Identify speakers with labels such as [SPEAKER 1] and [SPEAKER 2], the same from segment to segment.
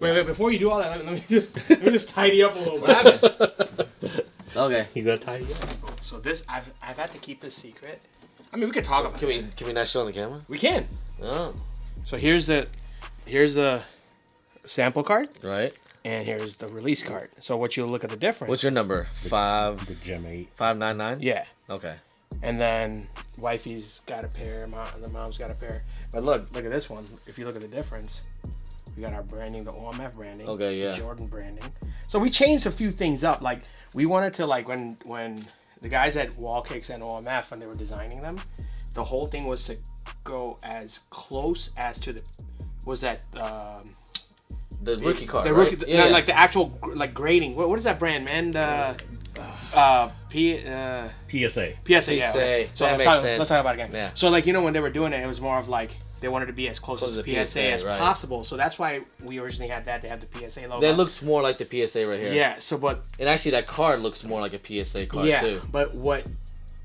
[SPEAKER 1] Wait, before you do all that, let me just tidy up a little bit.
[SPEAKER 2] Okay.
[SPEAKER 3] You gotta tidy up.
[SPEAKER 1] So this, I've had to keep this secret. I mean, we could talk about it.
[SPEAKER 2] Can we not show on the camera?
[SPEAKER 1] We can.
[SPEAKER 2] Oh.
[SPEAKER 1] So here's the sample card.
[SPEAKER 2] Right.
[SPEAKER 1] And here's the release card. So what you'll look at the difference.
[SPEAKER 2] What's your number?
[SPEAKER 3] The Gem 8.
[SPEAKER 2] 599?
[SPEAKER 1] Yeah.
[SPEAKER 2] Okay.
[SPEAKER 1] And then wifey's got a pair, the mom's got a pair. But look at this one. If you look at the difference, we got our branding, the OMF branding.
[SPEAKER 2] Okay, yeah.
[SPEAKER 1] Jordan branding. So we changed a few things up. Like we wanted to when the guys at Wall Kicks and OMF, when they were designing them, the whole thing was to go as close as to
[SPEAKER 2] the rookie card,
[SPEAKER 1] the
[SPEAKER 2] right?
[SPEAKER 1] rookie, like the actual like grading. What is that brand, man? The
[SPEAKER 3] PSA.
[SPEAKER 1] PSA, yeah. Okay. So let's talk about it again.
[SPEAKER 2] Yeah.
[SPEAKER 1] So like when they were doing it, it was more of like they wanted to be as close as the PSA as possible. So that's why we originally had that. They have the PSA logo.
[SPEAKER 2] That looks more like the PSA right here.
[SPEAKER 1] Yeah. So and
[SPEAKER 2] actually that card looks more like a PSA card too.
[SPEAKER 1] Yeah. But what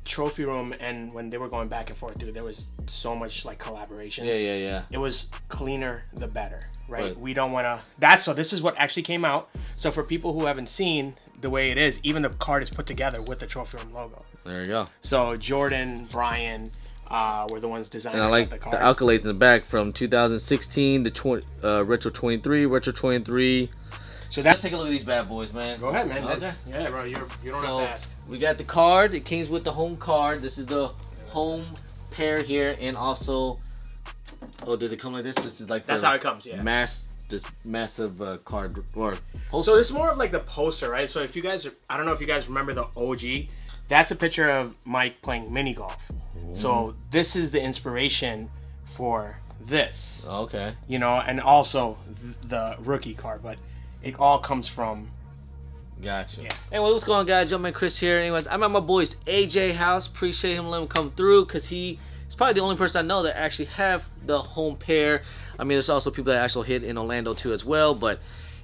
[SPEAKER 1] Trophy Room and when they were going back and forth, dude, there was so much like collaboration.
[SPEAKER 2] Yeah.
[SPEAKER 1] It was cleaner the better, right? We don't want to. So this is what actually came out. So for people who haven't seen the way it is, even the card is put together with the Trophy Room logo.
[SPEAKER 2] There you go.
[SPEAKER 1] So Jordan, Brian were the ones designing
[SPEAKER 2] the card. And I like the accolades in the back from 2016 to Retro 23, Retro 23. So let's take a look at these bad boys, man.
[SPEAKER 1] Go ahead, man.
[SPEAKER 2] Okay.
[SPEAKER 1] Yeah, bro. You don't have to ask.
[SPEAKER 2] We got the card. It came with the home card. This is the home pair here, and also, does it come like this? This is like
[SPEAKER 1] that's how it comes. Yeah.
[SPEAKER 2] This massive card or poster.
[SPEAKER 1] So it's more of like the poster, right? So if you guys, I don't know if you guys remember the OG. That's a picture of Mike playing mini golf. So this is the inspiration for this.
[SPEAKER 2] Okay.
[SPEAKER 1] And also the rookie card, but it all comes from.
[SPEAKER 2] Gotcha.
[SPEAKER 1] Yeah.
[SPEAKER 2] Anyway, what's going on, guys? Jumpman Chris here. Anyways, I'm at my boy's AJ house. Appreciate him letting him come through because he's probably the only person I know that actually have the home pair. I mean, there's also people that actually hit in Orlando too as well. But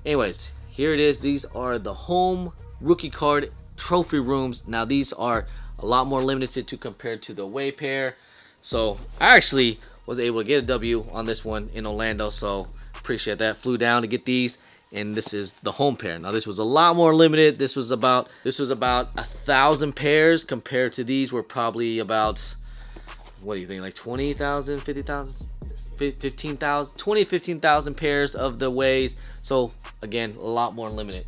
[SPEAKER 2] anyways, here it is. These are the home rookie card trophy rooms. Now these are a lot more limited to compared to the away pair. So I actually was able to get a W on this one in Orlando. So appreciate that. Flew down to get these. And this is the home pair. Now this was a lot more limited. This was about 1,000 pairs compared to these were probably about, what do you think, like 20,000, 50,000, 15,000, 20, 15,000 pairs of the ways. So again, a lot more limited.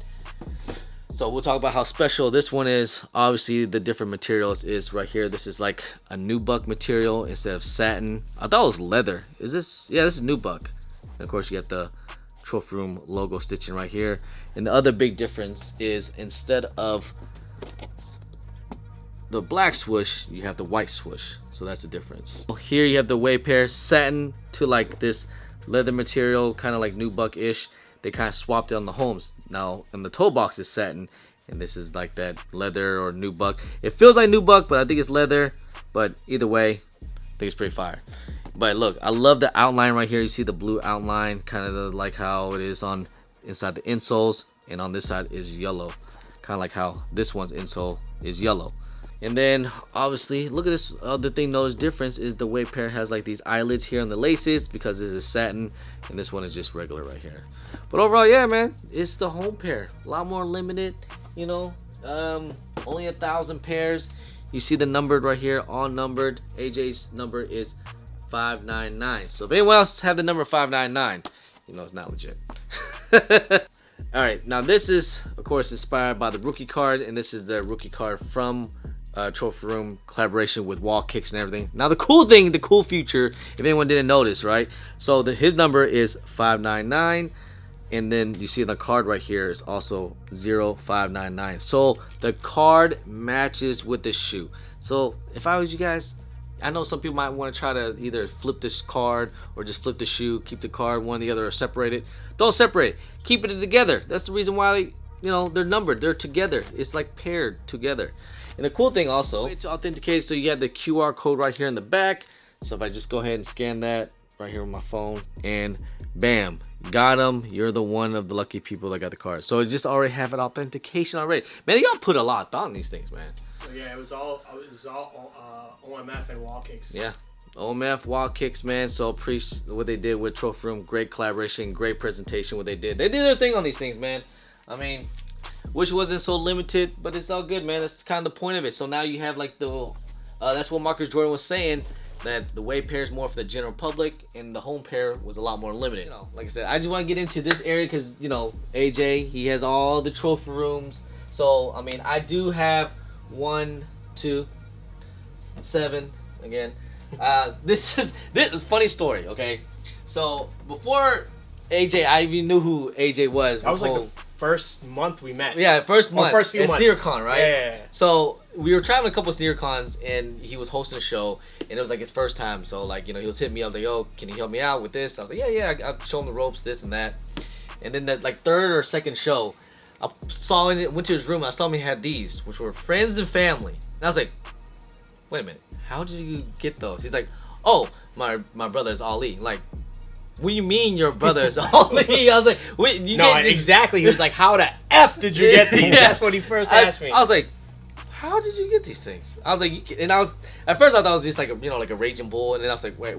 [SPEAKER 2] So we'll talk about how special this one is. Obviously the different materials is right here. This is like a nubuck material instead of satin. I thought it was leather. Is this? Yeah, this is nubuck. And of course you got the Trophy Room logo stitching right here. And the other big difference is instead of the black swoosh, you have the white swoosh. So that's the difference. Here you have the way pair satin to like this leather material, kind of like nubuck-ish. They kind of swapped it on the homes. Now in the toe box is satin, and this is like that leather or nubuck. It feels like nubuck, but I think it's leather. But either way, I think it's pretty fire. But look, I love the outline right here. You see the blue outline, kind of like how it is on inside the insoles, and on this side is yellow, kind of like how this one's insole is yellow. And then obviously, look at this other thing. Notice difference is the way pair has like these eyelids here on the laces because this is satin, and this one is just regular right here. But overall, yeah, man, it's the home pair. A lot more limited, only 1,000 pairs. You see the numbered right here, all numbered. AJ's number is 599. So if anyone else have the number 599, it's not legit. All right, now this is of course inspired by the rookie card, and this is the rookie card from Trophy Room collaboration with Wall Kicks and everything. Now the cool feature, if anyone didn't notice, right? So his number is 599, and then you see the card right here is also 0599. So the card matches with the shoe. So if I was you guys, I know some people might want to try to either flip this card or just flip the shoe, keep the card one or the other, or separate it. Don't separate it. Keep it together. That's the reason why they're numbered. They're together. It's like paired together. And the cool thing also, to authenticate, so you have the QR code right here in the back. So if I just go ahead and scan that right here on my phone, and bam, got them. You're the one of the lucky people that got the card. So it just already have an authentication already. Man, y'all put a lot of thought in these things, man.
[SPEAKER 1] So yeah, it was all OMF and Wall Kicks.
[SPEAKER 2] Yeah, OMF Wild Kicks, man. So appreciate what they did with Trophy Room. Great collaboration, great presentation. What they did their thing on these things, man. I mean, wish it wasn't so limited, but it's all good, man. That's kind of the point of it. So now you have like the, that's what Marcus Jordan was saying, that the way pair is more for the general public, and the home pair was a lot more limited. You know, like I said, I just want to get into this area because you know AJ, he has all the trophy rooms. So I mean, I do have 1, 2, 7 again. This is a funny story, okay? So before AJ, I even knew who AJ was.
[SPEAKER 1] That was like the first month we met.
[SPEAKER 2] Yeah, first month.
[SPEAKER 1] First few months.
[SPEAKER 2] SneakerCon, right?
[SPEAKER 1] Yeah.
[SPEAKER 2] So we were traveling a couple of SneakerCons, and he was hosting a show, and it was like his first time. So like, you know, he was hitting me up like, "Yo, can you help me out with this?" I was like, "Yeah, I'll show him the ropes, this and that." And then that like third or second show, I went to his room. I saw him, he had these, which were friends and family. And I was like, "Wait a minute, how did you get those?" He's like, "Oh, my brother's Ali." Like, what do you mean your brother's Ali? I was like, wait, you
[SPEAKER 1] no, exactly. He was like, "How the F did you get these?"
[SPEAKER 2] Yeah.
[SPEAKER 1] That's what he first asked me.
[SPEAKER 2] I was like, "How did you get these things?" I was like, and I was at first I thought it was just like like a raging bull, and then I was like, wait,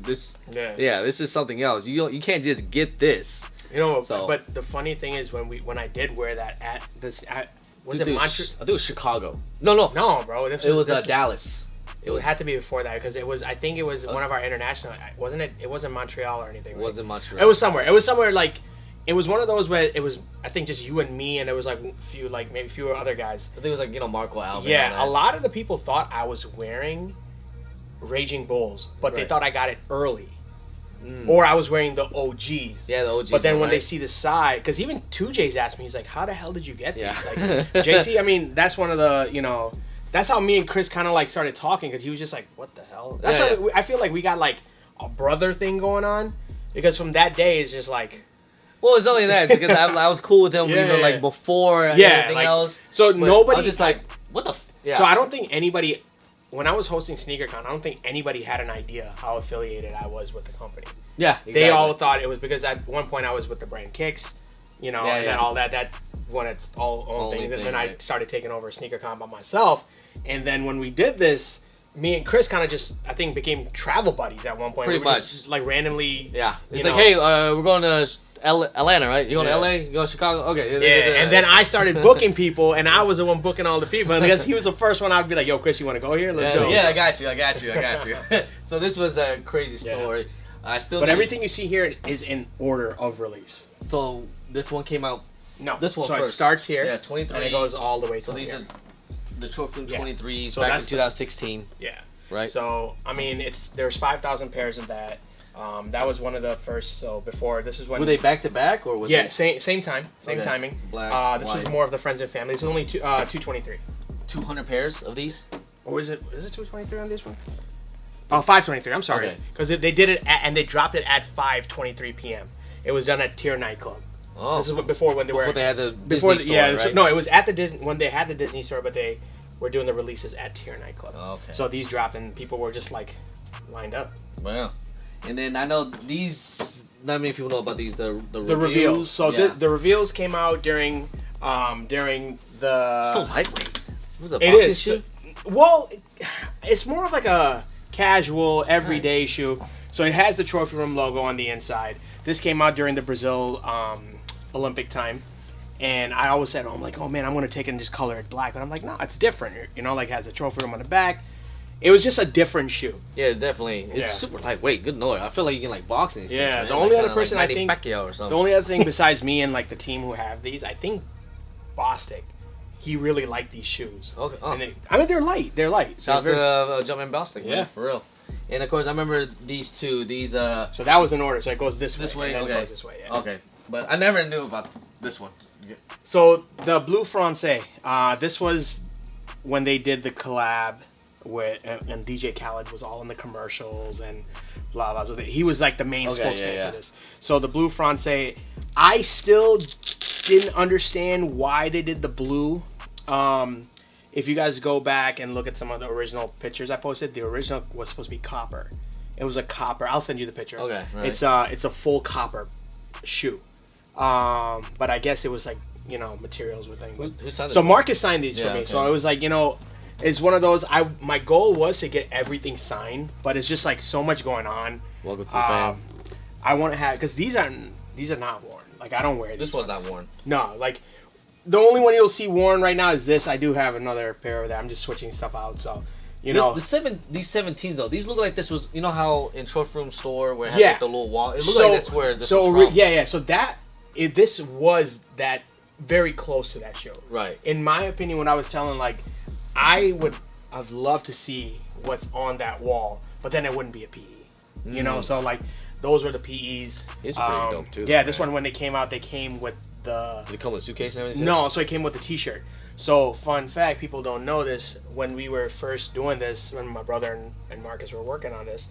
[SPEAKER 2] this, this is something else. You can't just get this.
[SPEAKER 1] You know, so, but the funny thing is when I did wear that was it Montreal?
[SPEAKER 2] I think it was Chicago. No,
[SPEAKER 1] bro.
[SPEAKER 2] It was Dallas.
[SPEAKER 1] It had to be before that because it was. I think it was one of our international. Wasn't it? It wasn't Montreal or anything. Right?
[SPEAKER 2] It wasn't Montreal.
[SPEAKER 1] It was somewhere. It was somewhere like. It was one of those where it was. I think just you and me, and there was like maybe fewer other guys.
[SPEAKER 2] I think it was like Marco Alvin.
[SPEAKER 1] Yeah, a lot of the people thought I was wearing Raging Bulls, but they thought I got it early. Or I was wearing the OGs.
[SPEAKER 2] Yeah, the OGs.
[SPEAKER 1] But then when they see the side, because even 2J's asked me, he's like, "How the hell did you get these?"
[SPEAKER 2] Yeah.
[SPEAKER 1] Like, JC, I mean, that's one of the, that's how me and Chris kind of like started talking because he was just like, "What the hell?" That's why I feel like we got like a brother thing going on because from that day it's just like.
[SPEAKER 2] Well, it's only that because I was cool with him even like before anything else.
[SPEAKER 1] So nobody.
[SPEAKER 2] I was just like, what the? Yeah.
[SPEAKER 1] So I don't think anybody. When I was hosting SneakerCon, I don't think anybody had an idea how affiliated I was with the company.
[SPEAKER 2] Yeah, exactly.
[SPEAKER 1] They all thought it was because at one point I was with the brand Kicks, and then all that won its own thing. And then I started taking over SneakerCon by myself. And then when we did this, me and Chris kind of just, I think, became travel buddies at one point.
[SPEAKER 2] Pretty much.
[SPEAKER 1] Just, like randomly.
[SPEAKER 2] Yeah. It's like, hey, we're going to Atlanta, right? You going to LA? You going to Chicago? Okay.
[SPEAKER 1] Yeah. And then I started booking people, and I was the one booking all the people. And because he was the first one, I'd be like, "Yo, Chris, you want to go here? Let's go."
[SPEAKER 2] Yeah, I got you. So this was a crazy story.
[SPEAKER 1] But everything you see here is in order of release.
[SPEAKER 2] So this one came out.
[SPEAKER 1] No.
[SPEAKER 2] This one
[SPEAKER 1] so
[SPEAKER 2] first.
[SPEAKER 1] It starts here.
[SPEAKER 2] Yeah, 23.
[SPEAKER 1] And it goes all the way.
[SPEAKER 2] So these are the Trophy Room 23s
[SPEAKER 1] so
[SPEAKER 2] back in 2016.
[SPEAKER 1] Yeah.
[SPEAKER 2] Right.
[SPEAKER 1] So I mean, there's 5,000 pairs of that. That was one of the first. So before this is when
[SPEAKER 2] were they back to back or was it?
[SPEAKER 1] same time, same timing.
[SPEAKER 2] Black.
[SPEAKER 1] This was more of the friends and family. This is only 223.
[SPEAKER 2] 200 pairs of these.
[SPEAKER 1] Or is it 223 on this one? Oh, 523. I'm sorry, because they did it and they dropped it at 5:23 p.m. It was done at Tier Nightclub.
[SPEAKER 2] Oh,
[SPEAKER 1] this is before when they
[SPEAKER 2] they had the Disney store, right?
[SPEAKER 1] No, it was at the Disney when they had the Disney store, but they were doing the releases at Tier Nightclub.
[SPEAKER 2] Oh, okay.
[SPEAKER 1] So these dropped and people were just like lined up.
[SPEAKER 2] Wow. And then I know these. Not many people know about these. The
[SPEAKER 1] reveals. So the reveals came out during the.
[SPEAKER 2] So lightweight.
[SPEAKER 1] It is. Shoe? Well, it's more of like a casual, everyday shoe. So it has the Trophy Room logo on the inside. This came out during the Brazil Olympic time. And I always said, I'm like, oh man, I'm going to take it and just color it black. But I'm like, no, it's different. Has a Trophy Room on the back. It was just a different shoe.
[SPEAKER 2] Yeah, it's super lightweight. Good lord. I feel like you can like box these things.
[SPEAKER 1] Yeah, the only other person I think,
[SPEAKER 2] Pacquiao or something.
[SPEAKER 1] The only other thing besides me and like the team who have these, I think Bostic, he really liked these shoes.
[SPEAKER 2] Okay. Oh.
[SPEAKER 1] And they're light. They're light.
[SPEAKER 2] Shouts to Jumpman Bostic.
[SPEAKER 1] Yeah,
[SPEAKER 2] for real. And of course, I remember these two. So
[SPEAKER 1] that was in order. So it goes this
[SPEAKER 2] way.
[SPEAKER 1] And then
[SPEAKER 2] okay.
[SPEAKER 1] It goes this way. Yeah.
[SPEAKER 2] Okay. But I never knew about this one.
[SPEAKER 1] So the Blue Francais. This was when they did the collab with and DJ Khaled was all in the commercials and blah blah. So he was like the main spokesman for this. So the Blue Francais. I still didn't understand why they did the blue. If you guys go back and look at some of the original pictures I posted, the original was supposed to be copper. It was a copper. I'll send you the picture.
[SPEAKER 2] Okay, right.
[SPEAKER 1] It's a full copper shoe. But I guess it was like materials with things.
[SPEAKER 2] Who signed this
[SPEAKER 1] so Marcus signed these for me.
[SPEAKER 2] Okay.
[SPEAKER 1] So it was like is one of those. My goal was to get everything signed, but it's just like so much going on.
[SPEAKER 2] Welcome to the fam.
[SPEAKER 1] I want to have because these are not worn. Like I don't wear these.
[SPEAKER 2] This one's not worn.
[SPEAKER 1] No, like the only one you'll see worn right now is this. I do have another pair of that. I'm just switching stuff out. So these
[SPEAKER 2] 17s though. These look like this was. You know how in trophy room store where it has like the little wall. It looked like that's where this was from.
[SPEAKER 1] Yeah. So this was that very close to that show.
[SPEAKER 2] Right.
[SPEAKER 1] In my opinion, when I was telling like, I'd love to see what's on that wall, but then it wouldn't be a PE. You know, so like those were the PEs.
[SPEAKER 2] It's pretty dope too.
[SPEAKER 1] Yeah, this one when they came out, they came with the.
[SPEAKER 2] Did it come with a suitcase and everything?
[SPEAKER 1] No, so it came with the T-shirt. So fun fact, people don't know this. When we were first doing this, when my brother and Marcus were working on this,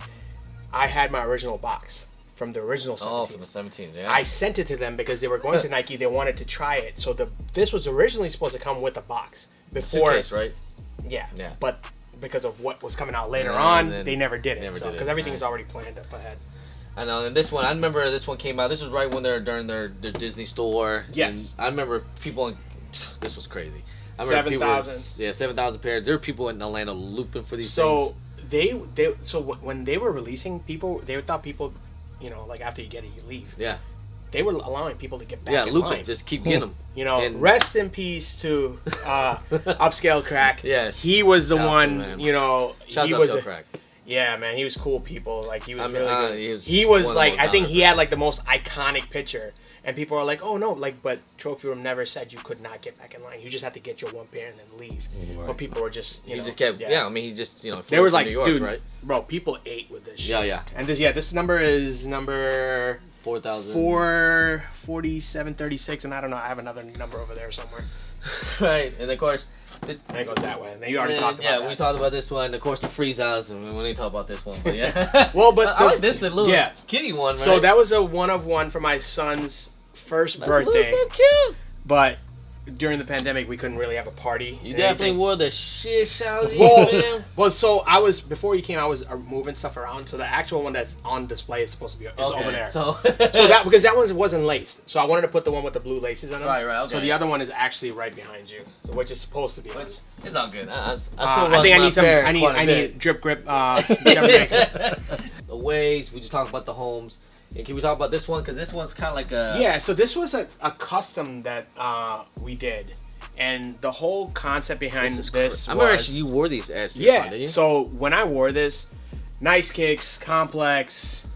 [SPEAKER 1] I had my original box from the original 17s.
[SPEAKER 2] Oh, from the 17s, yeah.
[SPEAKER 1] I sent it to them because they were going to Nike. They wanted to try it. So this was originally supposed to come with a box before.
[SPEAKER 2] Suitcase, right?
[SPEAKER 1] Yeah.
[SPEAKER 2] Yeah.
[SPEAKER 1] But because of what was coming out later on, they never did it.
[SPEAKER 2] Never
[SPEAKER 1] So because everything is already planned up ahead.
[SPEAKER 2] I know, and this one, I remember this one came out. This was right when they're during their Disney store.
[SPEAKER 1] Yes.
[SPEAKER 2] And I remember people. This was crazy.
[SPEAKER 1] 7,000.
[SPEAKER 2] Yeah, 7,000 pairs. There were people in Orlando looping for these
[SPEAKER 1] so
[SPEAKER 2] things.
[SPEAKER 1] When they were releasing people, they thought people, you know, like after you get it, you leave.
[SPEAKER 2] Yeah.
[SPEAKER 1] They were allowing people to get back.
[SPEAKER 2] Yeah,
[SPEAKER 1] in
[SPEAKER 2] loop
[SPEAKER 1] line.
[SPEAKER 2] them. Just keep getting them.
[SPEAKER 1] You know,
[SPEAKER 2] And
[SPEAKER 1] rest in peace to Upscale Crack.
[SPEAKER 2] Yes.
[SPEAKER 1] He was the
[SPEAKER 2] Shouts
[SPEAKER 1] one.
[SPEAKER 2] to him.
[SPEAKER 1] You know,
[SPEAKER 2] Shouts
[SPEAKER 1] he
[SPEAKER 2] out
[SPEAKER 1] was.
[SPEAKER 2] to Crack.
[SPEAKER 1] Yeah, man, he was cool people. Like he was
[SPEAKER 2] I mean,
[SPEAKER 1] really good.
[SPEAKER 2] he
[SPEAKER 1] was
[SPEAKER 2] was
[SPEAKER 1] like,
[SPEAKER 2] one of
[SPEAKER 1] I think
[SPEAKER 2] the
[SPEAKER 1] he had like the most iconic picture, and people are like, oh no, like, but Trophy Room never said you could not get back in line. You just had to get your one pair and then leave.
[SPEAKER 3] Right.
[SPEAKER 1] But people were just,
[SPEAKER 2] He just kept. Yeah. I mean, he just
[SPEAKER 1] They were
[SPEAKER 2] from
[SPEAKER 1] like,
[SPEAKER 2] New York,
[SPEAKER 1] dude,
[SPEAKER 2] right?
[SPEAKER 1] bro, people ate with this shit.
[SPEAKER 2] Yeah.
[SPEAKER 1] And this number is number
[SPEAKER 2] 4,000.
[SPEAKER 1] 44736, and I don't know, I have another number over there somewhere.
[SPEAKER 2] Right, and of course.
[SPEAKER 1] And it goes that way. And you already talked about that.
[SPEAKER 2] Yeah, we talked about this one. Of course, the freeze outs, and we didn't talk about this one, but yeah.
[SPEAKER 1] Well, but
[SPEAKER 2] I like this, the little kitty one, right?
[SPEAKER 1] So that was a one of one for my son's first birthday.
[SPEAKER 2] So cute.
[SPEAKER 1] But during the pandemic, we couldn't really have a party.
[SPEAKER 2] You definitely wore the shit out of these, man.
[SPEAKER 1] Well, so before you came, I was moving stuff around. So the actual one that's on display is supposed to be over there.
[SPEAKER 2] So
[SPEAKER 1] because that one wasn't laced. So I wanted to put the one with the blue laces on it.
[SPEAKER 2] Right, okay.
[SPEAKER 1] So the other one is actually right behind you, which is supposed to be.
[SPEAKER 2] It's all good. I
[SPEAKER 1] think I need drip grip.
[SPEAKER 2] The ways we just talked about the homes. And can we talk about this one? Because this one's kind of like a...
[SPEAKER 1] Yeah, so this was a custom that we did. And the whole concept behind this
[SPEAKER 2] I remember actually you wore these as
[SPEAKER 1] didn't you? So when I wore this, Nice Kicks, Complex,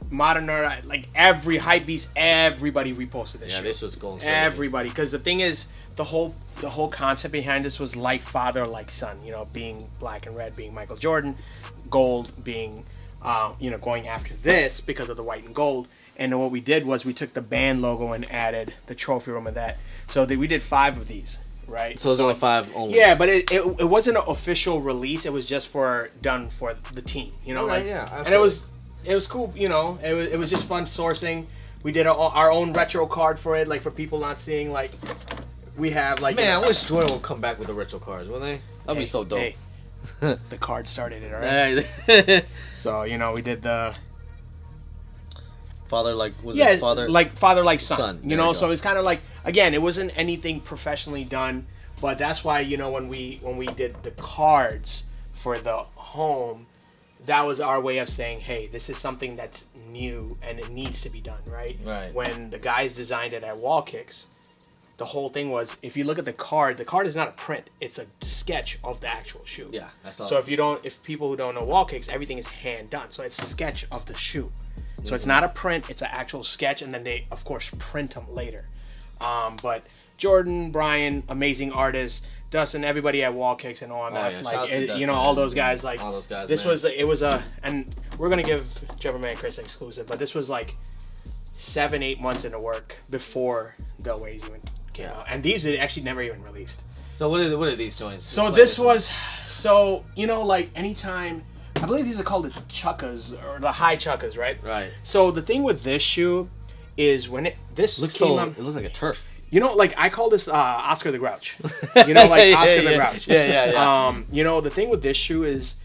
[SPEAKER 1] Modern Nerd, like every Hypebeast, everybody reposted this shit.
[SPEAKER 2] Yeah, this was going crazy.
[SPEAKER 1] Everybody. Because the thing is, the whole concept behind this was like father, like son. You know, being black and red being Michael Jordan, gold being... going after this because of the white and gold. And then what we did was we took the band logo and added the Trophy Room of that. So we did 5 of these, right?
[SPEAKER 2] So there's only 5 only.
[SPEAKER 1] Yeah, but it wasn't an official release. It was just done for the team, you know.
[SPEAKER 2] Okay, yeah,
[SPEAKER 1] and it was cool, you know. It was just fun sourcing. We did our own retro card for it, like for people not seeing. Like we have like.
[SPEAKER 2] Man, I wish Jordan would come back with the retro cards, wouldn't they? That'd be so dope.
[SPEAKER 1] Hey. The card started it, alright. So we did the
[SPEAKER 2] father like
[SPEAKER 1] father like son. You know, so it's kind of like, again, it wasn't anything professionally done, but that's why when we did the cards for the home, that was our way of saying, hey, this is something that's new and it needs to be done, right?
[SPEAKER 2] Right.
[SPEAKER 1] When the guys designed it at Wall Kicks, the whole thing was, if you look at the card is not a print, it's a sketch of the actual shoe.
[SPEAKER 2] Yeah, that's all.
[SPEAKER 1] So if people who don't know Wall Kicks, everything is hand done. So it's a sketch of the shoe. So it's not a print, it's an actual sketch, and then they of course print them later. But Jordan, Brian, amazing artists, Dustin, everybody at Wall Kicks and OMF, all those guys, like
[SPEAKER 2] all those guys,
[SPEAKER 1] this man. And we're gonna give Jefferman and Chris exclusive, but this was like 7-8 months into work before the Oasis came out, and these actually never even released.
[SPEAKER 2] So what are these joints?
[SPEAKER 1] So this was, like anytime, I believe these are called the Chukkas or the high Chukkas, right?
[SPEAKER 2] Right.
[SPEAKER 1] So the thing with this shoe is when it looks
[SPEAKER 2] it looks like a turf.
[SPEAKER 1] Like I call this Oscar the Grouch. Oscar the Grouch.
[SPEAKER 2] Yeah.
[SPEAKER 1] The thing with this shoe is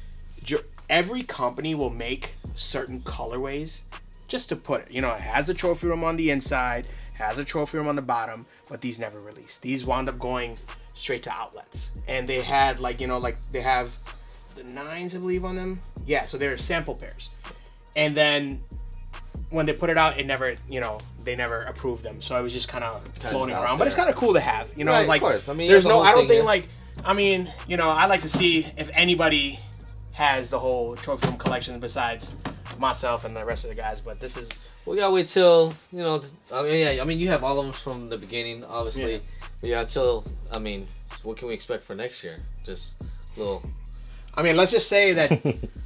[SPEAKER 1] every company will make certain colorways just to put it. It has a Trophy Room on the inside, has a Trophy Room on the bottom, but these never released. These wound up going straight to outlets, and they had like like they have the 9s I believe on them. Yeah, so they're sample pairs, and then when they put it out, it never they never approved them, so I was just kind of floating around. But it's kind of cool to have,
[SPEAKER 2] Right,
[SPEAKER 1] it's like
[SPEAKER 2] of course. I mean,
[SPEAKER 1] there's
[SPEAKER 2] the
[SPEAKER 1] no
[SPEAKER 2] whole
[SPEAKER 1] I don't
[SPEAKER 2] thing,
[SPEAKER 1] think
[SPEAKER 2] yeah.
[SPEAKER 1] like I mean I like to see if anybody has the whole trophy room collection besides myself and the rest of the guys, but this is.
[SPEAKER 2] We gotta wait till I mean, yeah. I mean, you have all of them from the beginning, obviously.
[SPEAKER 1] Yeah.
[SPEAKER 2] But yeah, until I mean, what can we expect for next year? Just a little.
[SPEAKER 1] I mean, let's just say that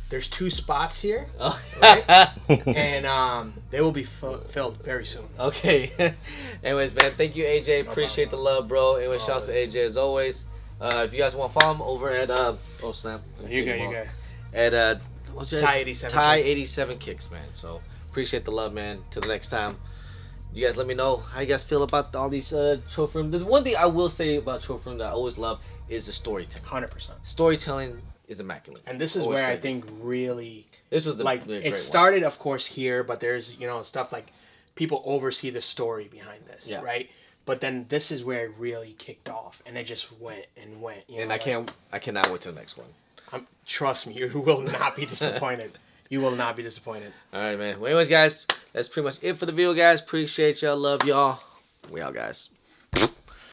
[SPEAKER 1] there's 2 spots here,
[SPEAKER 2] Oh.
[SPEAKER 1] right? And they will be filled very soon.
[SPEAKER 2] Okay. Anyways, man, thank you, AJ. Appreciate the love, bro. Anyway, shouts to AJ as always. If you guys want to follow him over at oh snap,
[SPEAKER 1] You go.
[SPEAKER 2] At what's your
[SPEAKER 1] Ty 87.
[SPEAKER 2] Ty 87 Kicks, man. So appreciate the love, man. Till the next time. You guys let me know how you guys feel about all these trophy room. The one thing I will say about trophy room that I always love is the storytelling.
[SPEAKER 1] 100%.
[SPEAKER 2] Storytelling is immaculate.
[SPEAKER 1] And this is
[SPEAKER 2] Always
[SPEAKER 1] where I
[SPEAKER 2] crazy.
[SPEAKER 1] think really
[SPEAKER 2] This was the
[SPEAKER 1] like
[SPEAKER 2] great
[SPEAKER 1] it
[SPEAKER 2] one.
[SPEAKER 1] started, of course, here, but there's stuff like people oversee the story behind this,
[SPEAKER 2] Yeah.
[SPEAKER 1] right? But then this is where it really kicked off, and it just went and went.
[SPEAKER 2] And I cannot wait till the next one.
[SPEAKER 1] Trust me, you will not be disappointed. You will not be disappointed.
[SPEAKER 2] All right, man. Well, anyways, guys, that's pretty much it for the video, guys. Appreciate y'all. Love y'all. We out, guys.